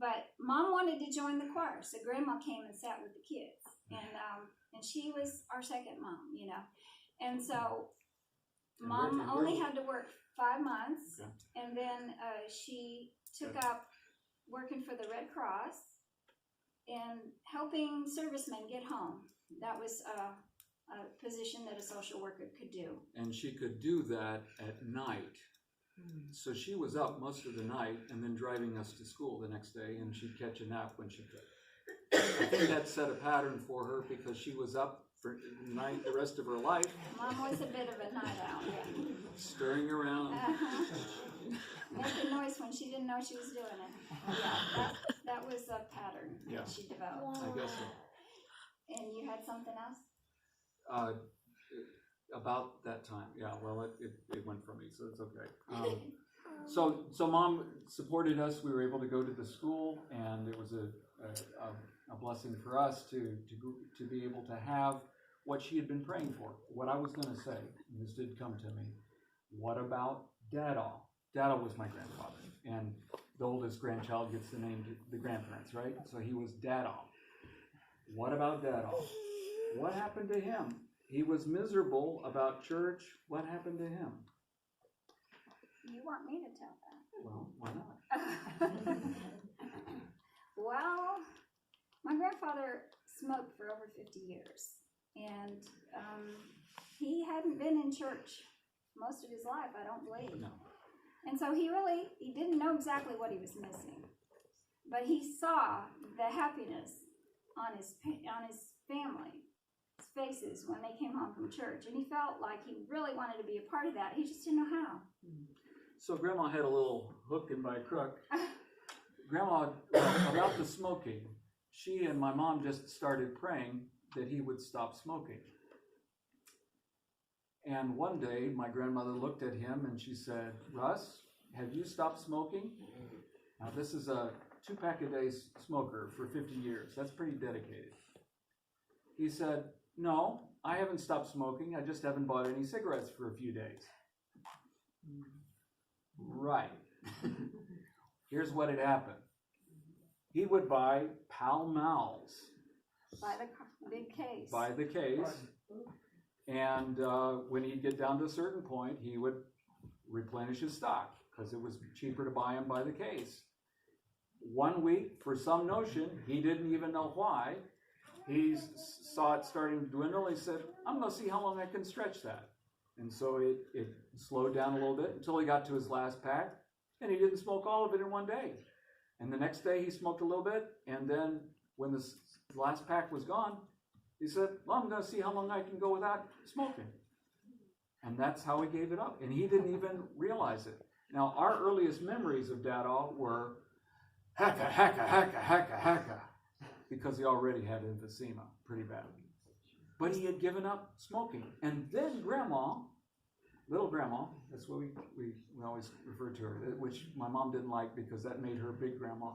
but Mom wanted to join the choir, so Grandma came and sat with the kids, and she was our second mom, you know, and so Mom only had to work 5 months, and then she took up working for the Red Cross and helping servicemen get home. That was a position that a social worker could do. And she could do that at night. So she was up most of the night and then driving us to school the next day, and she'd catch a nap when she could. I think that set a pattern for her because she was up for the night the rest of her life. Mom was a bit of a night owl, yeah. Stirring around. Making noise when she didn't know she was doing it. Yeah, that was a pattern that she developed. I guess so. And you had something else? About that time, yeah. Well, it went from me, so it's okay. So Mom supported us. We were able to go to the school, and it was a blessing for us to be able to have what she had been praying for. What I was going to say, and this did come to me. What about Dada? Dada was my grandfather, and the oldest grandchild gets the name to the grandparents, right? So he was Dada. What about Dada? What happened to him? He was miserable about church. What happened to him? You want me to tell that? Well, why not? Well, my grandfather smoked for over 50 years, and he hadn't been in church most of his life, I don't believe. No. And so he didn't know exactly what he was missing, but he saw the happiness on his family faces when they came home from church, and he felt like he really wanted to be a part of that. He just didn't know how. So Grandma had a little hook in by crook. Grandma, about the smoking, she and my mom just started praying that he would stop smoking. And one day my grandmother looked at him and she said, "Russ, have you stopped smoking?" Now this is a 2-pack-a-day smoker for 50 years. That's pretty dedicated. He said, "No, I haven't stopped smoking. I just haven't bought any cigarettes for a few days." Right. Here's what had happened. He would buy Pall Malls. By the big case. By the case. And when he'd get down to a certain point, he would replenish his stock because it was cheaper to buy them by the case. One week, for some notion, he didn't even know why, he saw it starting to dwindle. He said, "I'm going to see how long I can stretch that." And so it slowed down a little bit until he got to his last pack, and he didn't smoke all of it in one day. And the next day he smoked a little bit, and then when the last pack was gone, he said, "Well, I'm going to see how long I can go without smoking." And that's how he gave it up. And he didn't even realize it. Now, our earliest memories of Dada were hacka, hacka, hacka, hacka, hacka, because he already had emphysema pretty bad. But he had given up smoking. And then Grandma, little Grandma, that's what we always refer to her, which my mom didn't like because that made her big grandma.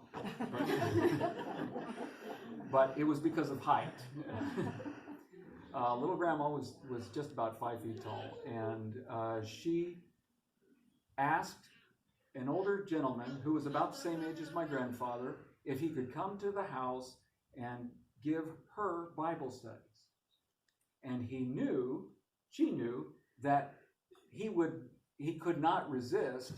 But it was because of height. Little Grandma was just about 5 feet tall, and she asked an older gentleman who was about the same age as my grandfather if he could come to the house and give her Bible studies. And she knew that he could not resist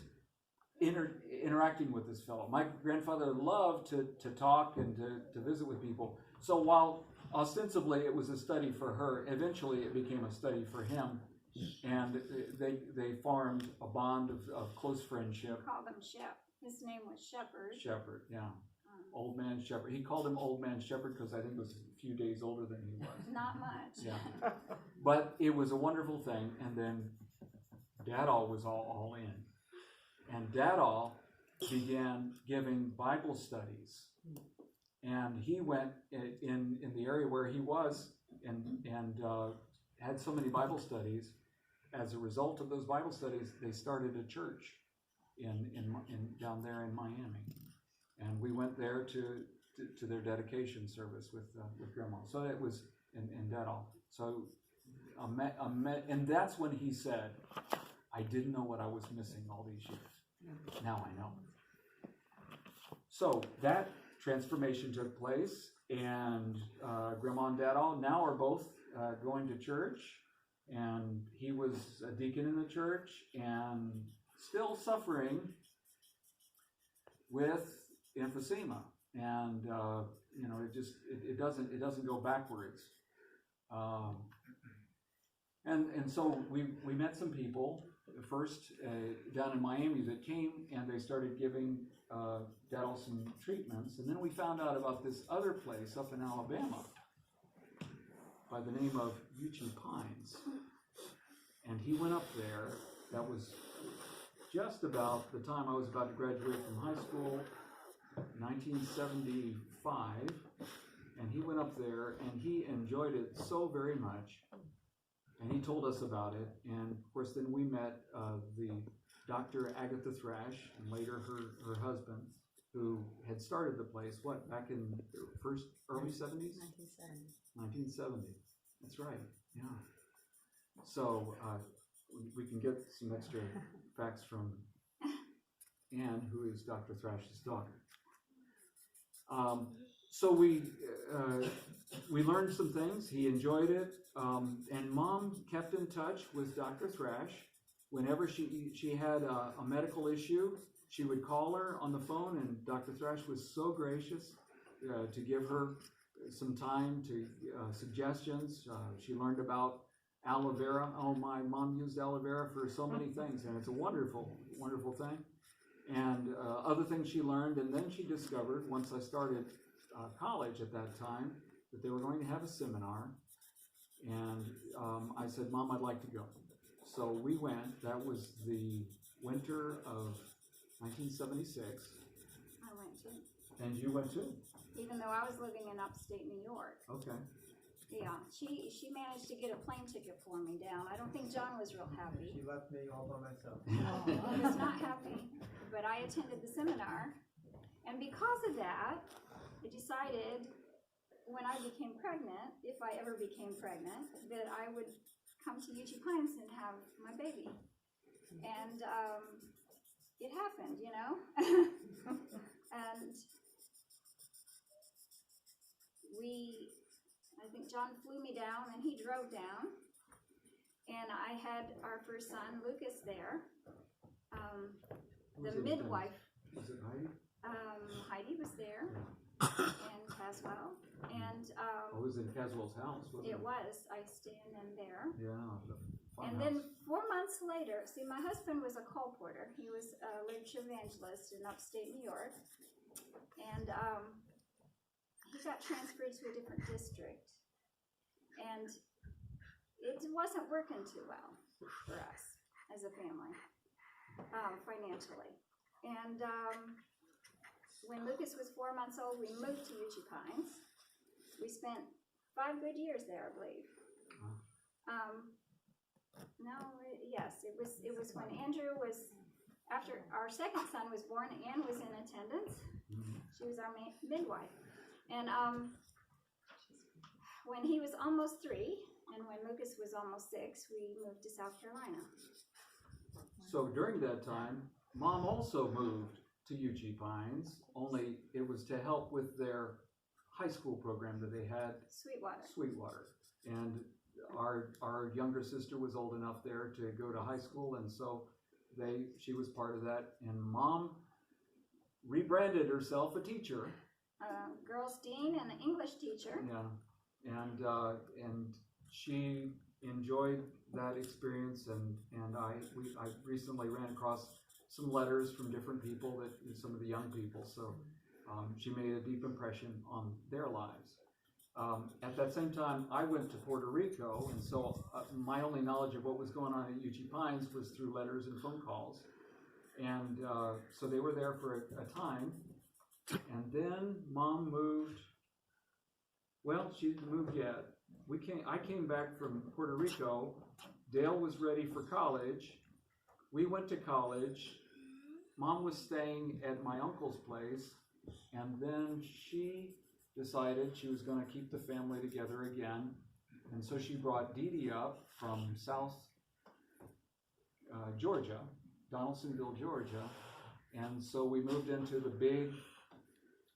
interacting with this fellow. My grandfather loved to talk and to visit with people. So while ostensibly it was a study for her, eventually it became a study for him. And they formed a bond of close friendship. We called him Shep. His name was Shepherd. Shepherd, yeah. Old Man Shepherd. He called him Old Man Shepherd because I think he was a few days older than he was. Not much. Yeah. But it was a wonderful thing. And then Dada was all in. And Dada began giving Bible studies. And he went in the area where he was and had so many Bible studies. As a result of those Bible studies, they started a church in down there in Miami. And we went there to their dedication service with Grandma. So it was in Dada. So and that's when he said, "I didn't know what I was missing all these years. Now I know." So that transformation took place, and Grandma and Dad now are both going to church, and he was a deacon in the church and still suffering with emphysema, and it doesn't go backwards, and so we met some people first down in Miami that came, and they started giving Daryl some treatments, and then we found out about this other place up in Alabama by the name of Uchee Pines, and he went up there. That was just about the time I was about to graduate from high school, 1975, and he went up there and he enjoyed it so very much, and he told us about it. And of course then we met the Dr. Agatha Thrash, and later her husband, who had started the place, back in the early 70s? 1970. That's right, yeah. So we can get some extra facts from Anne, who is Dr. Thrash's daughter. So we learned some things. He enjoyed it, and Mom kept in touch with Dr. Thrash. Whenever she had a medical issue, she would call her on the phone, and Dr. Thrash was so gracious to give her some time to suggestions. She learned about aloe vera. Oh, my mom used aloe vera for so many things, and it's a wonderful, wonderful thing. And other things she learned, and then she discovered, once I started college at that time, that they were going to have a seminar, and I said, Mom, I'd like to go. So we went. That was the winter of 1976. I went too. And you went too? Even though I was living in upstate New York. Okay. Yeah, she managed to get a plane ticket for me down. I don't think John was real happy. She left me all by myself. He was not happy, but I attended the seminar, and because of that, I decided when I became pregnant, if I ever became pregnant, that I would come to Uchee Pines and have my baby. And it happened, you know. And I think John flew me down, and he drove down, and I had our first son, Lucas, there. The midwife. Was it Heidi? Heidi was there, and Caswell, and it was in Caswell's house, wasn't it? It was. I stayed in there. Yeah, the And then 4 months later, see, my husband was a colporteur. He was a literature evangelist in upstate New York, and he got transferred to a different district, and it wasn't working too well for us as a family, financially. And when Lucas was 4 months old, we moved to Uchee Pines. We spent 5 good years there, I believe. It was when Andrew was, after our second son was born, Anne was in attendance. She was our midwife. And when he was almost 3, and when Lucas was almost 6, we moved to South Carolina. So during that time, Mom also moved to Uchee Pines, only it was to help with their high school program that they had. Sweetwater. And our younger sister was old enough there to go to high school, and so she was part of that. And Mom rebranded herself a teacher. Girls dean and an English teacher. Yeah, and she enjoyed that experience, and I recently ran across some letters from different people, some of the young people, so she made a deep impression on their lives. At that same time, I went to Puerto Rico, and so my only knowledge of what was going on at Uchee Pines was through letters and phone calls, and so they were there for a time, and then Mom moved. Well, she didn't move yet. I came back from Puerto Rico. Dale was ready for college. We went to college. Mom was staying at my uncle's place, and then she decided she was going to keep the family together again, and so she brought Dee Dee up from South Georgia, Donaldsonville, Georgia, and so we moved into the big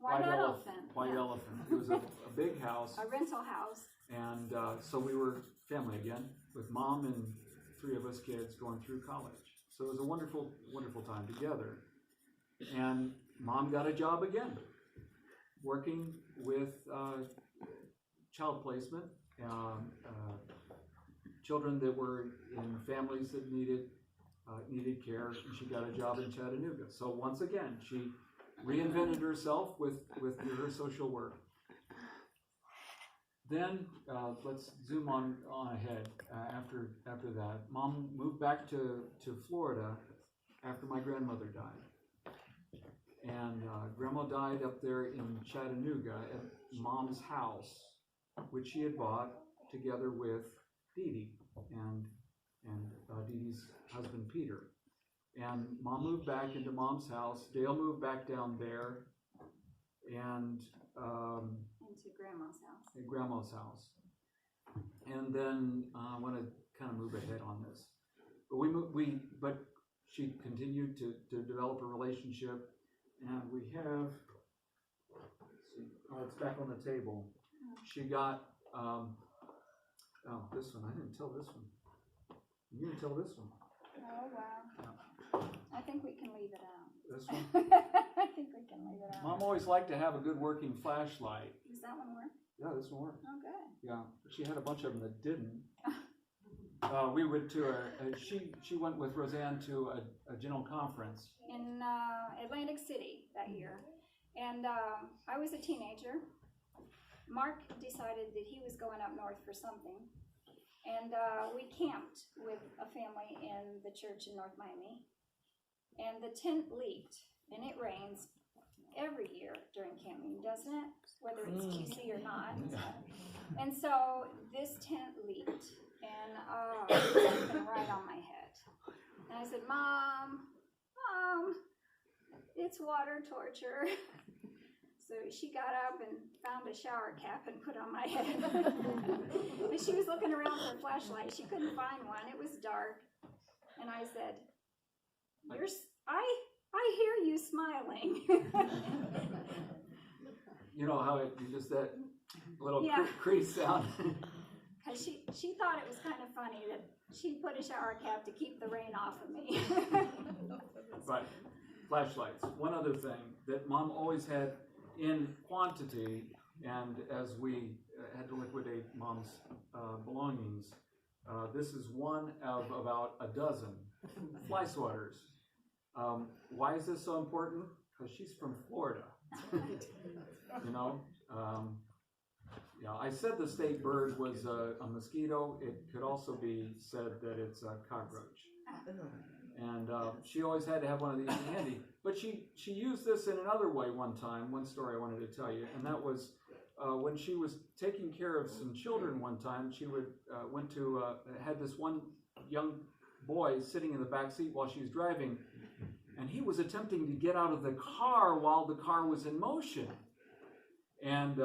White elephant. White yeah. elephant. It was a big house. A rental house. And so we were family again, with Mom and 3 of us kids going through college. So it was a wonderful, wonderful time together. And Mom got a job again, working with child placement, children that were in families that needed care. And she got a job in Chattanooga. So once again, she reinvented herself with her social work. Then let's zoom on ahead. After that, Mom moved back to Florida after my grandmother died, and Grandma died up there in Chattanooga at Mom's house, which she had bought together with Dee Dee and Dee Dee's husband Peter. And Mom moved back into Mom's house. Dale moved back down there, and into Grandma's house. at Grandma's house. And then I want to kind of move ahead on this, but she continued to develop a relationship, and we have. Let's see, it's back on the table. She got this one. I didn't tell this one. You didn't tell this one. Oh wow! I think we can leave it out. This one. I think we can leave it out. Mom always liked to have a good working flashlight. Does that one work? Yeah, this one worked. Oh, good. Yeah, she had a bunch of them that didn't. We went to she went with Rosanne to a general conference In Atlantic City that year. And I was a teenager. Mark decided that he was going up north for something. And we camped with a family in the church in North Miami. And the tent leaked, and it rains every year during camping, doesn't it? Whether it's QC or not. And so this tent leaked, and it was right on my head. And I said, Mom, it's water torture. So she got up and found a shower cap and put on my head. But she was looking around for a flashlight. She couldn't find one. It was dark. And I said, I hear you smiling. You know how you just that little Yeah. crease sound. Because she thought it was kind of funny that she put a shower cap to keep the rain off of me. Right, flashlights. One other thing that Mom always had in quantity, and as we had to liquidate Mom's belongings, this is one of about a dozen fly swatters. Why is this so important? Because she's from Florida. You know, yeah. I said the state bird was a mosquito. It could also be said that it's a cockroach. And she always had to have one of these handy. But she used this in another way one time. One story I wanted to tell you, and that was when she was taking care of some children one time. She had this one young boy sitting in the back seat while she was driving, and he was attempting to get out of the car while the car was in motion. And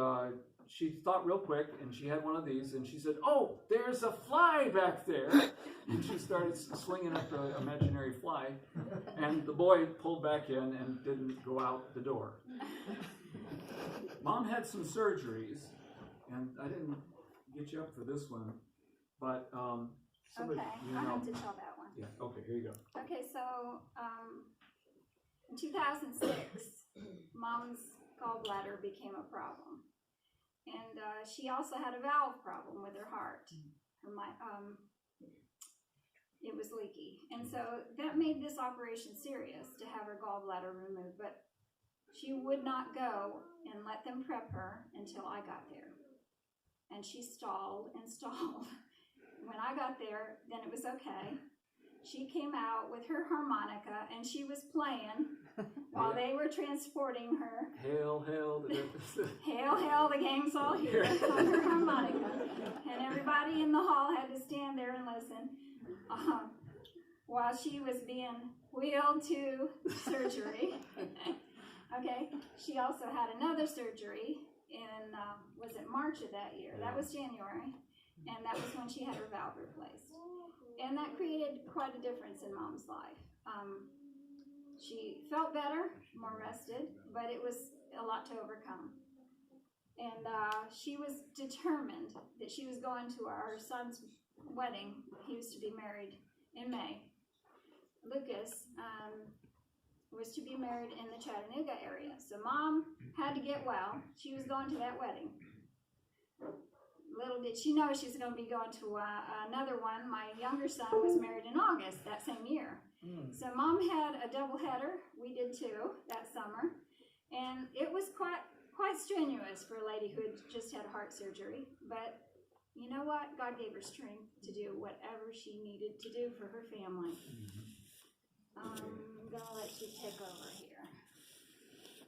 she thought real quick, and she had one of these, and she said, "Oh, there's a fly back there." And she started swinging at the imaginary fly, and the boy pulled back in and didn't go out the door. Mom had some surgeries, and I didn't get you up for this one, but somebody, Okay, you I know. have to tell that one. Yeah, okay, here you go. Okay, so in 2006, Mom's gallbladder became a problem. And she also had a valve problem with her heart. It was leaky. And so that made this operation serious to have her gallbladder removed. But she would not go and let them prep her until I got there. And she stalled and stalled. When I got there, then it was okay. She came out with her harmonica, and she was playing while they were transporting her. Hail, hail. Hail, hail, the gang's all here on her harmonica. And everybody in the hall had to stand there and listen while she was being wheeled to surgery. Okay, she also had another surgery in, was it March of that year? That was January. And that was when she had her valve replaced. And that created quite a difference in Mom's life. She felt better, more rested, but it was a lot to overcome. And she was determined that she was going to our son's wedding. He was to be married in May. Lucas was to be married in the Chattanooga area. So Mom had to get well. She was going to that wedding. Little did she know she was going to be going to another one. My younger son was married in August that same year. So Mom had a double header. We did too that summer. And it was quite strenuous for a lady who had just had heart surgery. But you know what? God gave her strength to do whatever she needed to do for her family. I'm going to let you take over here.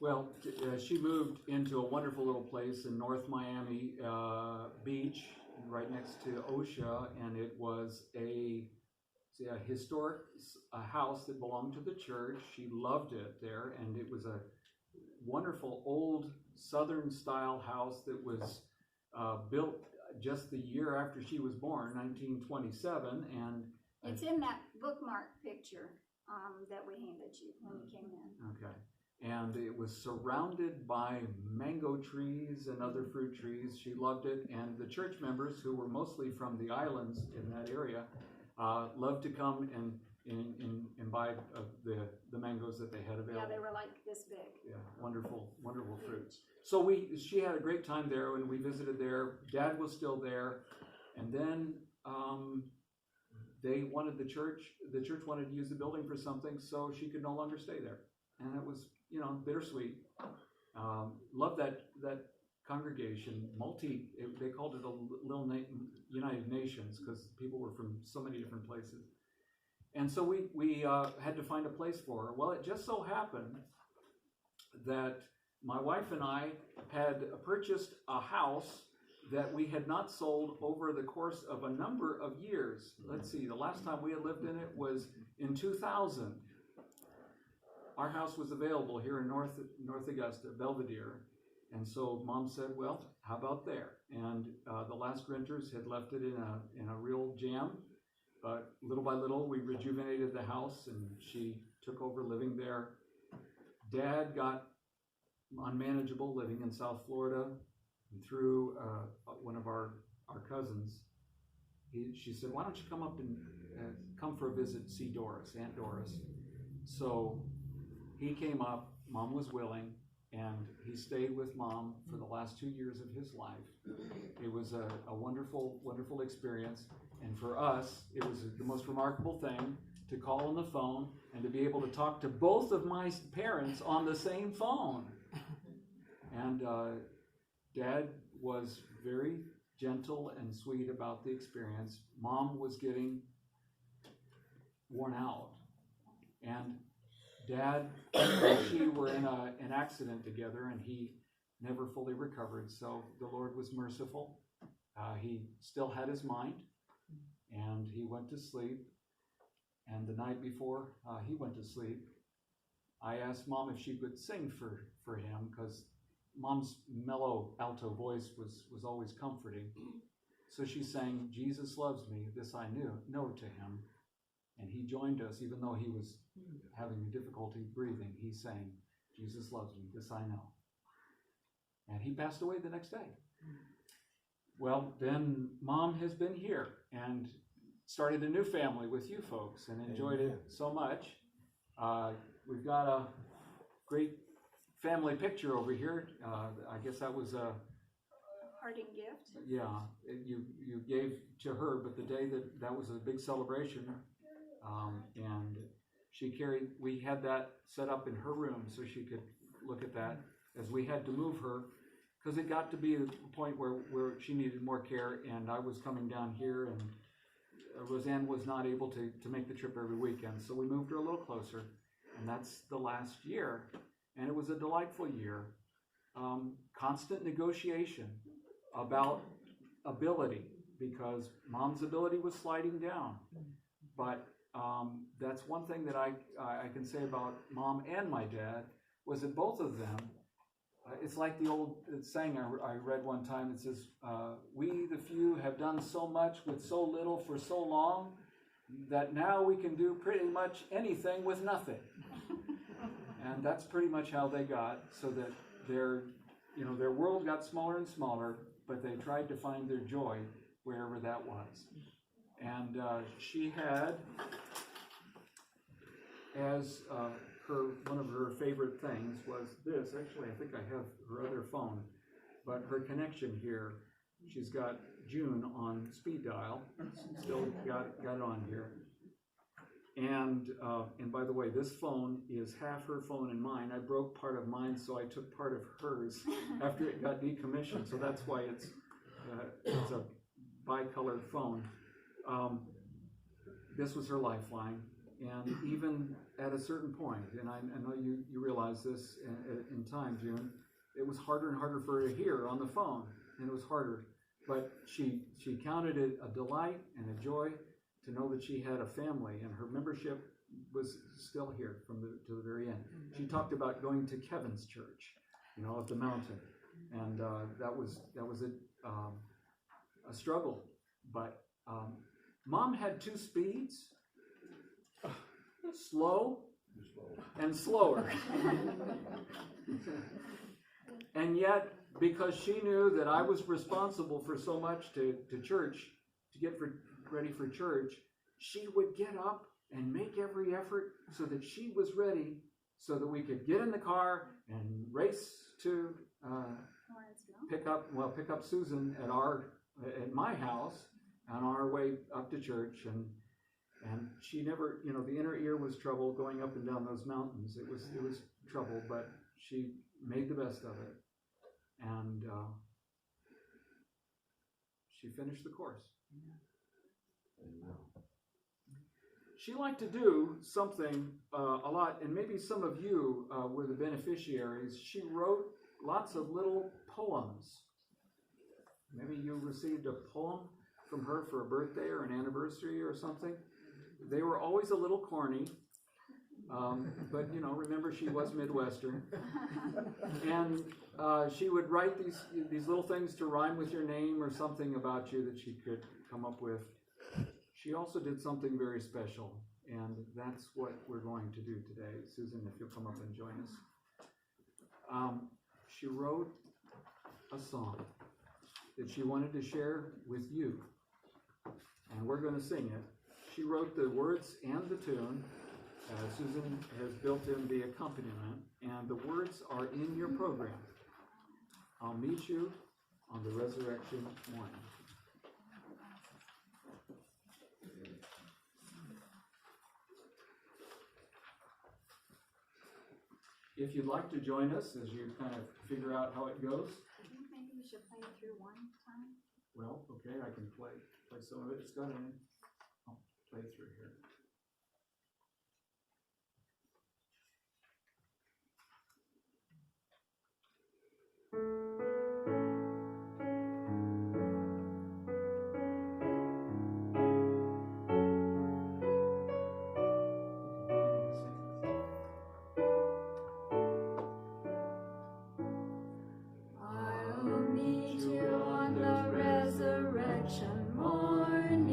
Well, she moved into a wonderful little place in North Miami Beach, right next to OSHA, and it was a historic house that belonged to the church. She loved it there, and it was a wonderful old Southern-style house that was built just the year after she was born, 1927, and it's in that bookmark picture that we handed you when you came in. Okay. And it was surrounded by mango trees and other fruit trees. She loved it, and the church members, who were mostly from the islands in that area, loved to come and buy the mangoes that they had available. Yeah, they were like this big. Yeah, wonderful fruits. So she had a great time there, and we visited there. Dad was still there, and then they wanted the church wanted to use the building for something, so she could no longer stay there, and it was bittersweet. Loved that congregation. They called it a little United Nations because people were from so many different places. And so we had to find a place for her. Well, it just so happened that my wife and I had purchased a house that we had not sold over the course of a number of years. Let's see, the last time we had lived in it was in 2000. Our house was available here in North Augusta, Belvedere, and so Mom said, well, how about there? And the last renters had left it in a real jam, but little by little we rejuvenated the house, and she took over living there. Dad got unmanageable living in South Florida, and through one of our cousins, she said, why don't you come up and come for a visit, see Doris, Aunt Doris. So he came up, Mom was willing, and he stayed with Mom for the last 2 years of his life. It was a wonderful, wonderful experience, and for us, it was the most remarkable thing to call on the phone and to be able to talk to both of my parents on the same phone. And Dad was very gentle and sweet about the experience. Mom was getting worn out, and Dad and she were in an accident together, and he never fully recovered. So the Lord was merciful. He still had his mind, and he went to sleep. And the night before he went to sleep, I asked Mom if she could sing for him, because Mom's mellow alto voice was always comforting. So she sang, Jesus loves me, this I know to him. And he joined us, even though he was having difficulty breathing. He sang, Jesus loves me, this I know. And he passed away the next day. Well, then Mom has been here and started a new family with you folks and enjoyed it so much. We've got a great family picture over here. I guess that was a parting gift. Yeah, you gave to her, but the day that was a big celebration, and we had that set up in her room so she could look at that, as we had to move her because it got to be a point where she needed more care, and I was coming down here, and Rosanne was not able to make the trip every weekend, so we moved her a little closer, and that's the last year. And it was a delightful year. Constant negotiation about ability, because Mom's ability was sliding down. But that's one thing that I can say about Mom and my dad, was that both of them, it's like the old saying I read one time. It says, we the few have done so much with so little for so long that now we can do pretty much anything with nothing. And that's pretty much how they got, so that their world got smaller and smaller, but they tried to find their joy wherever that was. And she had, as one of her favorite things was this. Actually, I think I have her other phone, but her connection here, she's got June on speed dial. Still got it on here. And by the way, this phone is half her phone and mine. I broke part of mine, so I took part of hers after it got decommissioned. So that's why it's a bicolored phone. This was her lifeline, and even at a certain point, and I know you realize this in time, June, it was harder and harder for her to hear on the phone, and it was harder. But she counted it a delight and a joy to know that she had a family, and her membership was still here to the very end. She talked about going to Kevin's church, at the mountain, and that was a struggle. But Mom had two speeds, slow and slower. And yet, because she knew that I was responsible for so much to church, to get ready for church, she would get up and make every effort so that she was ready, so that we could get in the car and race to pick up Susan at my house on our way up to church. And she never, the inner ear was trouble going up and down those mountains. It was trouble, but she made the best of it. And she finished the course. She liked to do something a lot, and maybe some of you were the beneficiaries. She wrote lots of little poems. Maybe you received a poem from her for a birthday or an anniversary or something. They were always a little corny, but remember, she was Midwestern. And she would write these little things to rhyme with your name or something about you that she could come up with. She also did something very special, and that's what we're going to do today. Susan, if you'll come up and join us. She wrote a song that she wanted to share with you, and we're going to sing it. She wrote the words and the tune. Susan has built in the accompaniment, and the words are in your program. I'll meet you on the resurrection morning. If you'd like to join us as you kind of figure out how it goes. I think maybe we should play it through one time. Well, okay, I can play some of it. It's got it in. I'll play through here. On the resurrection morning.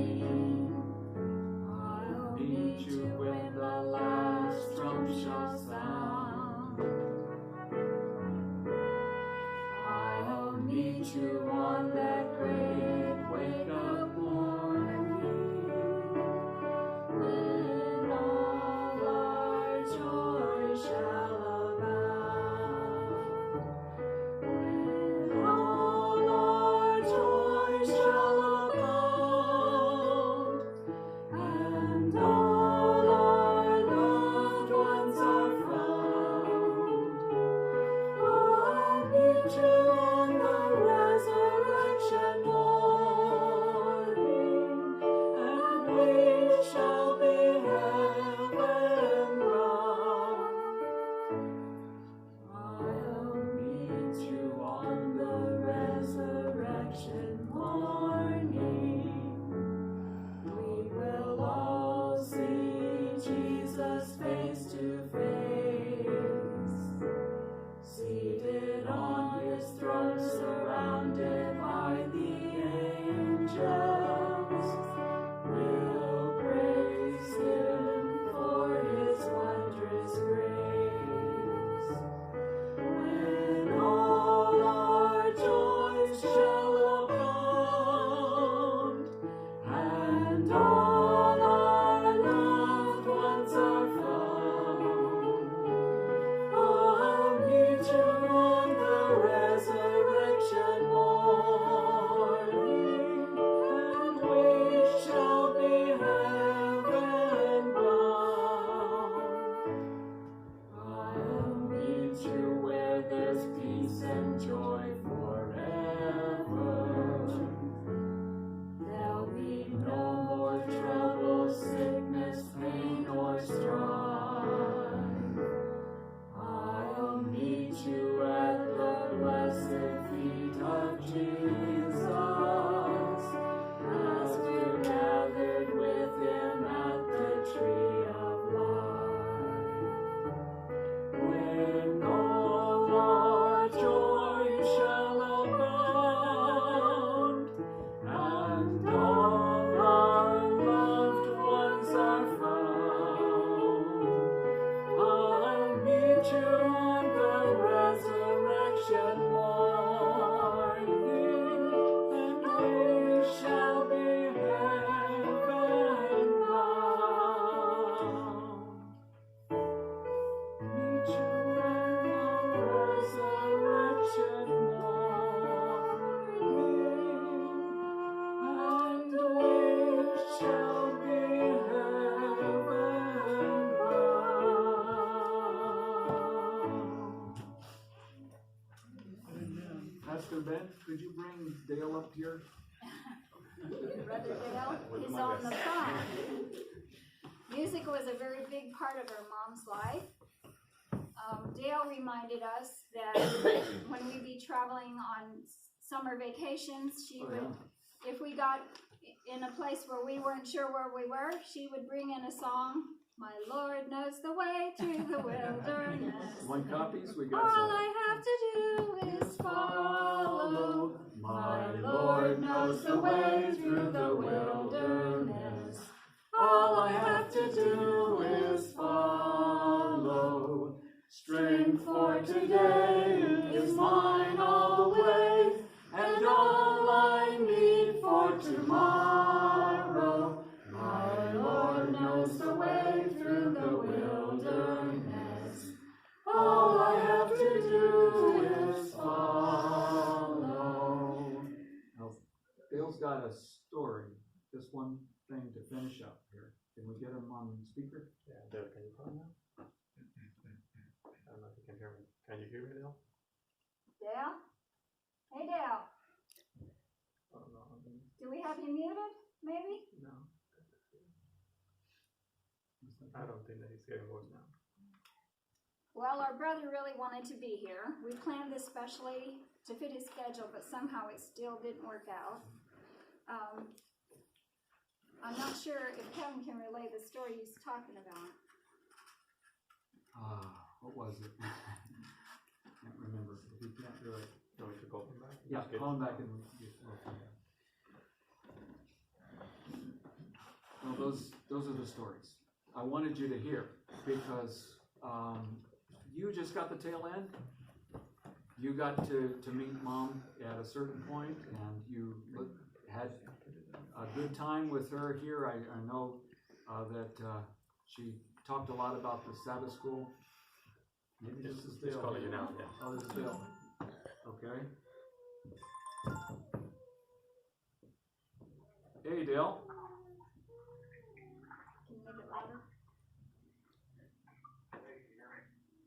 and joy forever. There'll be no more trouble, sickness, pain, or strife. I'll meet you at the blessed feet of Jesus, as we're gathered with him at the tree of life. When all our joy shall abound, and all our loved ones are found, I'll meet you on the resurrection morning, and we shall be heaven bound. Meet you on the resurrection morning, and we shall be heaven bound. Pastor Ben, could you bring Dale up here? Brother Dale, he's on the phone. Music was a very big part of our mom's life. Dale reminded us that when we'd be traveling on summer vacations, she would, if we got in a place where we weren't sure where we were, she would bring in a song. My Lord knows the way through the wilderness. Want copies? We got All some. I have to do is follow. My Lord knows the way through the wilderness. All I have to do is follow. Strength for today is mine all the way, and all I need for tomorrow. My Lord knows the way through the wilderness. All I have to do is follow. Now, Dale's got a story. Just one thing to finish up here. Can we get him on speaker? Yeah, Dale, can you call now? I don't know if you can hear me. Can you hear me, Dale? Dale? Hey, Dale. Oh, no, Do we have you muted, maybe? no. I don't think that he's getting voice now. Well, our brother really wanted to be here. We planned this specially to fit his schedule, but somehow it still didn't work out. I'm not sure if Kevin can relay the story he's talking about. What was it? Can't remember. If you can't do it. You want me to call him back? Yeah, Just get- call him back and get well, those are the stories I wanted you to hear, because you just got the tail end. You got to meet Mom at a certain point, and you had a good time with her here. I know that she talked a lot about the Sabbath school. Maybe this is Just Dale. calling you now, yeah. Oh, this is Dale. Okay. Hey, Dale. Can you make it louder?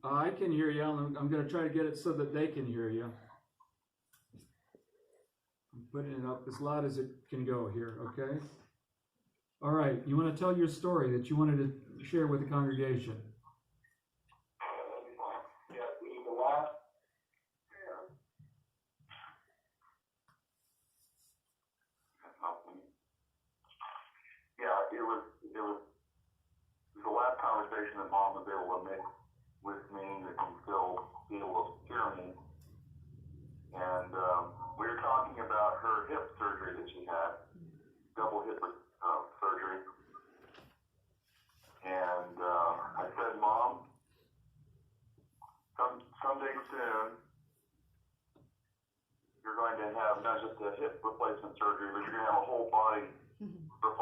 I can hear you. I'm going to try to get it so that they can hear you. I'm putting it up as loud as it can go here, okay? All right, you want to tell your story that you wanted to share with the congregation? It was the last conversation that Mom was able to make with me, that can still be able to hear me. And we were talking about her hip surgery that she had, double hip surgery. And I said, Mom, someday soon, you're going to have not just a hip replacement surgery, but you're going to have a whole body replacement.